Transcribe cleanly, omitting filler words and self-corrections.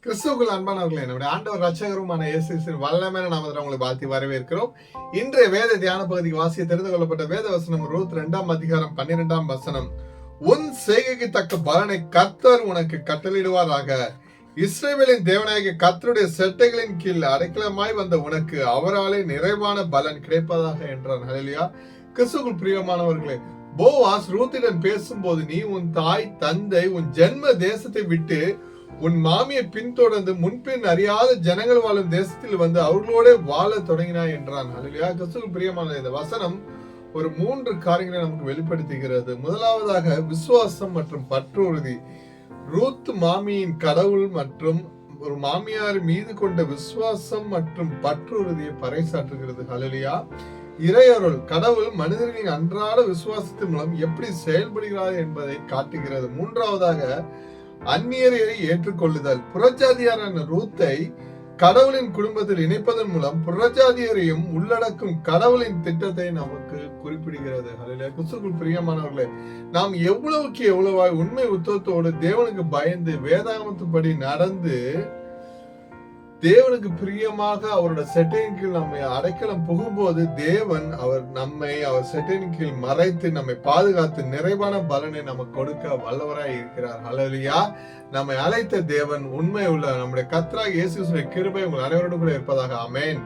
கிறிஸ்துவுக்குள் அன்பானவர்களே, நம்முடைய ஆண்டவர் ரட்சகருமான இயேசுவின் வல்லமையான நாமத்தில் உங்களை வாழ்த்தி வரவேற்கிறோம். இன்றைய வேத தியான பகுதிக்கு வாசிய தெரிந்து கொள்ளப்பட்ட வேத வசனம் ரூத் 2 அதிகாரம் 12 வசனம். உன் செய்கைக்கு தக்க பலனை கர்த்தர் உனக்கு கட்டளையிடுவாராக. இஸ்ரவேலின் தேவனாகிய கர்த்தருடைய செட்டைகளின் கீழ் அடைக்கலமாய் வந்த உனக்கு அவராலே நிறைவான பலன் கிடைப்பதாக என்றான். ஹல்லேலூயா. கிறிஸ்துவுக்குள் பிரியமானவர்களே, போவாஸ் ரூத்திடம் பேசும்போது, நீ உன் தாய் தந்தை உன் ஜென்ம தேசத்தை விட்டு உன் மாமியை பின்தொடர்ந்து முன்பின் அறியாத ஜனங்கள் வாழும் தேசத்தில் வந்து அவர்களோட வாழ தொடங்கினாய் என்றான். ஹல்லேலூயா. கிறிஸ்துவுக்குள் பிரியமான இந்த வசனம் ஒரு 3 காரியங்களை நமக்கு வெளிப்படுத்துகிறது. முதலாவதாக விசுவாசம் மற்றும் பற்றுறுதி. ரூத் மாமியின் கடவுள் மற்றும் ஒரு மாமியார் மீது கொண்ட விசுவாசம் மற்றும் பற்றுறுதியை பறைசாற்றுகிறது. ஹல்லேலூயா. இறையருள், கடவுள் மனிதர்களின் அன்றாட விசுவாசத்தின் மூலம் எப்படி செயல்படுகிறார் என்பதை காட்டுகிறது. மூன்றாவதாக அந்நியரை ஏற்றுக்கொள்ளுதல். புறஜாதியாரான ரூத்தை கடவுளின் குடும்பத்தில் இணைப்பதன் மூலம் புறஜாதியரையும் உள்ளடக்கும் கடவுளின் திட்டத்தை நமக்கு குறிப்பிடுகிறது. ஹல்லேலூயா. கிறிஸ்துவுக்குள் பிரியமானவர்களே, நாம் எவ்வளவுக்கு எவ்வளவாய் உண்மை உத்தவத்தோடு தேவனுக்கு பயந்து வேதாகமத்தின்படி நடந்து தேவனுக்கு பிரியமாக அவருடைய செட்டையின் கீழ் நம்மை அடைக்கலம் புகும்போது தேவன் அவர் செட்டையின் கீழ் மறைத்து நம்மை பாதுகாத்து நிறைவான பலனை நமக்கு கொடுக்க வல்லவராய் இருக்கிறார். ஹல்லேலூயா. நம்மை அழைத்த தேவன் உண்மை உள்ள நம்முடைய கர்த்தராகிய இயேசுவின் கிருபை உங்கள் அனைவரோடு கூட இருப்பதாக. ஆமென்.